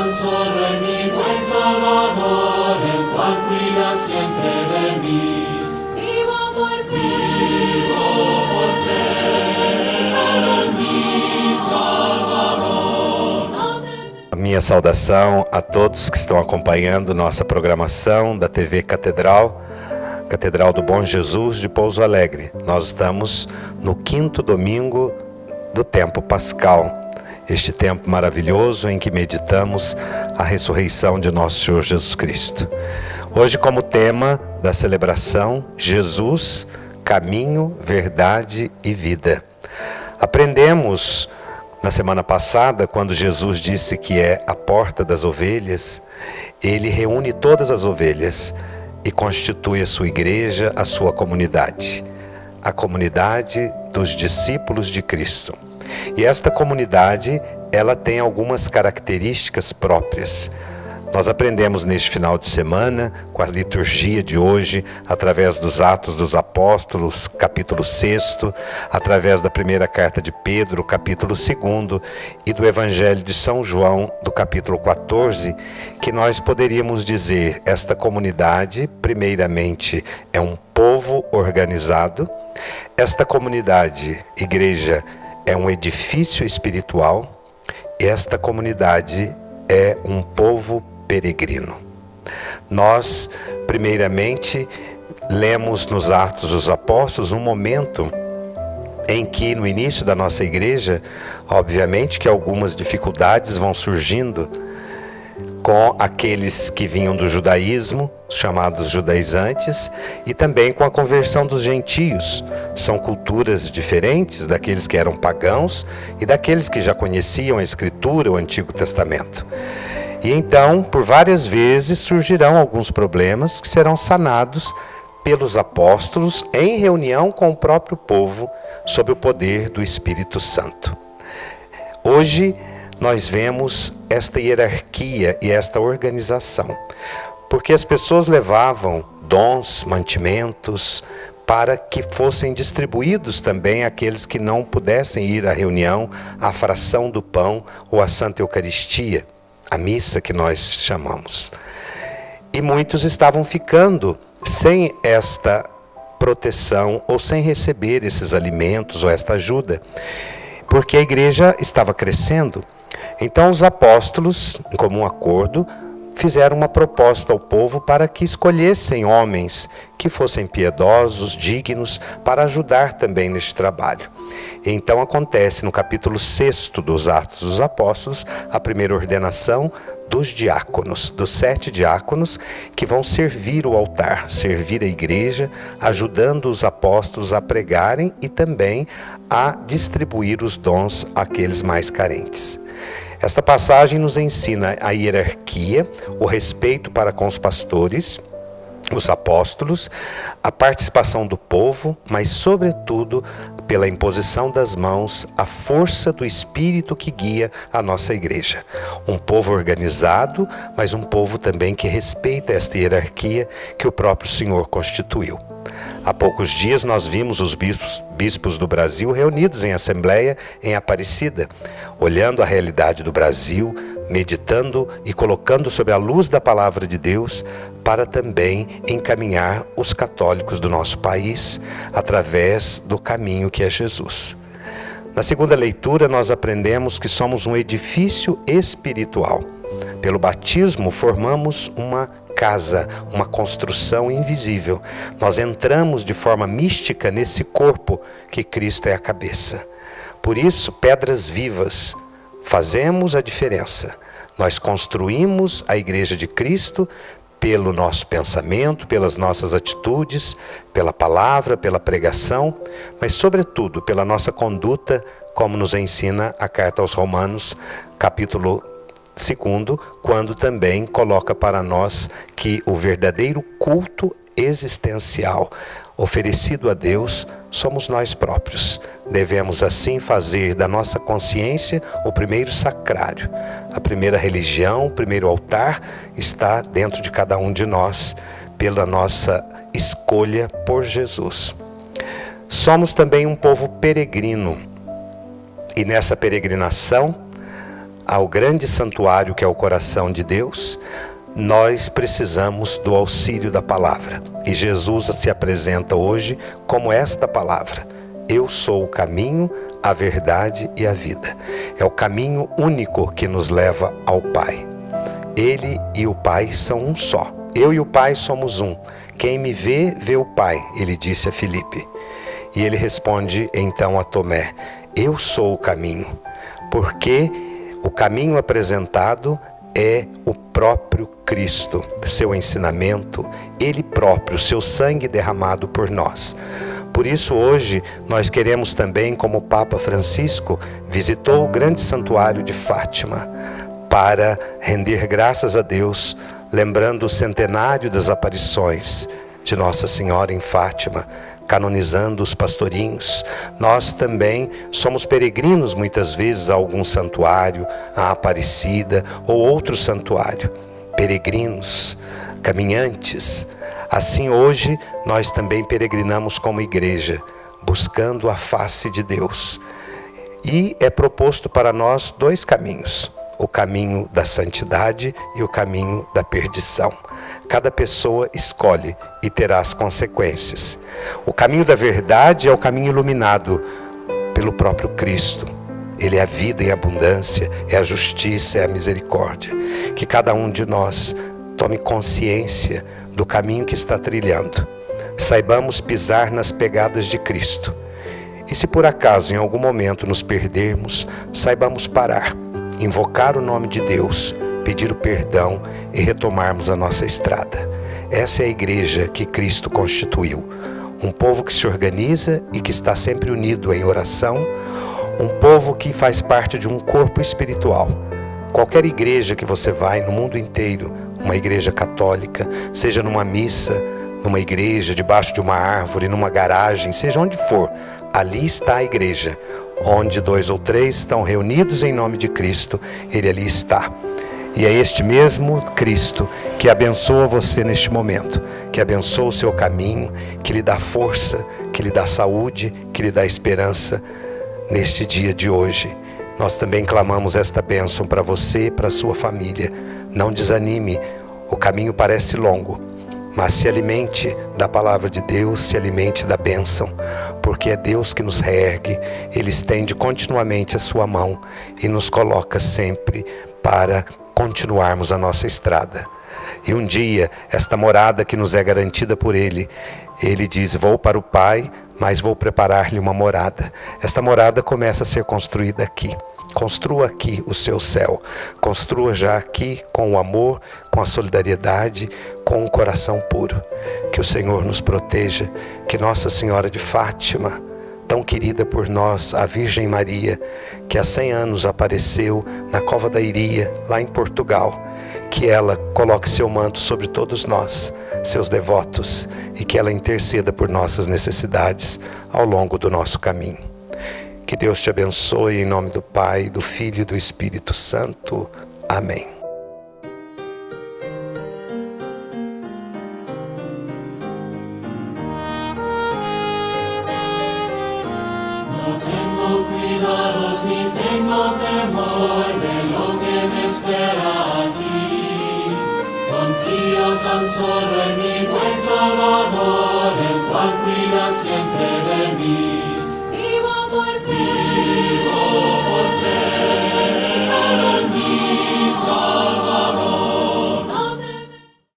solo en mi buen Salvador, el cual cuida siempre de mí. Vivo por fe en mi Salvador. A minha saudação a todos que estão acompanhando nossa programação da TV Catedral, Catedral do Bom Jesus de Pouso Alegre. Nós estamos no 5º domingo do tempo pascal, este tempo maravilhoso em que meditamos a ressurreição de nosso Senhor Jesus Cristo. Hoje, como tema da celebração, Jesus, caminho, verdade e vida. Aprendemos na semana passada, quando Jesus disse que é a porta das ovelhas, ele reúne todas as ovelhas e constitui a sua igreja, a sua comunidade, a comunidade dos discípulos de Cristo. E esta comunidade, ela tem algumas características próprias. Nós aprendemos neste final de semana, com a liturgia de hoje, através dos Atos dos Apóstolos, capítulo 6, através da primeira carta de Pedro, capítulo 2, e do Evangelho de São João, do capítulo 14, que nós poderíamos dizer, esta comunidade, primeiramente, é um povo organizado. Esta comunidade, igreja, é um edifício espiritual. Esta comunidade é um povo peregrino. Nós, primeiramente, lemos nos Atos dos Apóstolos um momento em que, no início da nossa igreja, obviamente que algumas dificuldades vão surgindo com aqueles que vinham do judaísmo, chamados judaizantes, e também com a conversão dos gentios. São culturas diferentes daqueles que eram pagãos e daqueles que já conheciam a Escritura, o Antigo Testamento. E então, por várias vezes, surgirão alguns problemas que serão sanados pelos apóstolos em reunião com o próprio povo, sob o poder do Espírito Santo. Hoje, nós vemos esta hierarquia e esta organização, porque as pessoas levavam dons, mantimentos, para que fossem distribuídos também àqueles que não pudessem ir à reunião, à fração do pão ou à Santa Eucaristia, a missa que nós chamamos. E muitos estavam ficando sem esta proteção ou sem receber esses alimentos ou esta ajuda, porque a igreja estava crescendo. Então os apóstolos, em comum acordo, fizeram uma proposta ao povo para que escolhessem homens que fossem piedosos, dignos, para ajudar também neste trabalho. E então acontece no capítulo 6 dos Atos dos Apóstolos, a primeira ordenação dos diáconos, dos 7 diáconos que vão servir o altar, servir a igreja, ajudando os apóstolos a pregarem e também a distribuir os dons àqueles mais carentes. Esta passagem nos ensina a hierarquia, o respeito para com os pastores, os apóstolos, a participação do povo, mas sobretudo pela imposição das mãos, a força do Espírito que guia a nossa igreja. Um povo organizado, mas um povo também que respeita esta hierarquia que o próprio Senhor constituiu. Há poucos dias nós vimos os bispos do Brasil reunidos em assembleia em Aparecida, olhando a realidade do Brasil, meditando e colocando sob a luz da palavra de Deus para também encaminhar os católicos do nosso país através do caminho que é Jesus. Na segunda leitura nós aprendemos que somos um edifício espiritual. Pelo batismo formamos uma casa, uma construção invisível. Nós entramos de forma mística nesse corpo que Cristo é a cabeça. Por isso, pedras vivas, fazemos a diferença. Nós construímos a igreja de Cristo pelo nosso pensamento, pelas nossas atitudes, pela palavra, pela pregação, mas sobretudo pela nossa conduta, como nos ensina a carta aos Romanos, capítulo 2, quando também coloca para nós que o verdadeiro culto existencial oferecido a Deus somos nós próprios. Devemos assim fazer da nossa consciência o primeiro sacrário. A primeira religião, o primeiro altar está dentro de cada um de nós, pela nossa escolha por Jesus. Somos também um povo peregrino. E nessa peregrinação, ao grande santuário que é o coração de Deus, nós precisamos do auxílio da palavra. E Jesus se apresenta hoje como esta palavra: eu sou o caminho, a verdade e a vida. É o caminho único que nos leva ao Pai. Ele e o Pai são um só. Eu e o Pai somos um. Quem me vê, vê o Pai, ele disse a Filipe. E ele responde então a Tomé: eu sou o caminho, porque o caminho apresentado é o próprio Cristo, seu ensinamento, ele próprio, seu sangue derramado por nós. Por isso hoje nós queremos também, como o Papa Francisco visitou o grande santuário de Fátima, para render graças a Deus, lembrando o centenário das aparições de Nossa Senhora em Fátima, canonizando os pastorinhos. Nós também somos peregrinos muitas vezes a algum santuário, a Aparecida ou outro santuário. Peregrinos, caminhantes. Assim hoje nós também peregrinamos como igreja, buscando a face de Deus. E é proposto para nós dois caminhos: o caminho da santidade e o caminho da perdição. Cada pessoa escolhe e terá as consequências. O caminho da verdade é o caminho iluminado pelo próprio Cristo. Ele é a vida em abundância, é a justiça, é a misericórdia. Que cada um de nós tome consciência do caminho que está trilhando. Saibamos pisar nas pegadas de Cristo. E se por acaso em algum momento nos perdermos, saibamos parar, invocar o nome de Deus, pedir o perdão e retomarmos a nossa estrada. Essa é a igreja que Cristo constituiu. Um povo que se organiza e que está sempre unido em oração. Um povo que faz parte de um corpo espiritual. Qualquer igreja que você vai no mundo inteiro, uma igreja católica, seja numa missa, numa igreja, debaixo de uma árvore, numa garagem, seja onde for, ali está a igreja. Onde 2 ou 3 estão reunidos em nome de Cristo, Ele ali está. E é este mesmo Cristo que abençoa você neste momento, que abençoa o seu caminho, que lhe dá força, que lhe dá saúde, que lhe dá esperança neste dia de hoje. Nós também clamamos esta bênção para você e para a sua família. Não desanime, o caminho parece longo, mas se alimente da palavra de Deus, se alimente da bênção, porque é Deus que nos reergue. Ele estende continuamente a sua mão e nos coloca sempre para continuarmos a nossa estrada. E um dia, esta morada que nos é garantida por Ele, Ele diz: vou para o Pai, mas vou preparar-lhe uma morada. Esta morada começa a ser construída aqui. Construa aqui o seu céu. Construa já aqui com o amor, com a solidariedade, com o coração puro. Que o Senhor nos proteja, que Nossa Senhora de Fátima, tão querida por nós, a Virgem Maria, que há 100 anos apareceu na Cova da Iria, lá em Portugal, que ela coloque seu manto sobre todos nós, seus devotos, e que ela interceda por nossas necessidades ao longo do nosso caminho. Que Deus te abençoe em nome do Pai, do Filho e do Espírito Santo. Amém. No tengo cuidados ni tengo temor de lo que me espera aquí. Confío tan solo en mi buen Salvador, el cual cuida siempre de mí. Vivo por fe.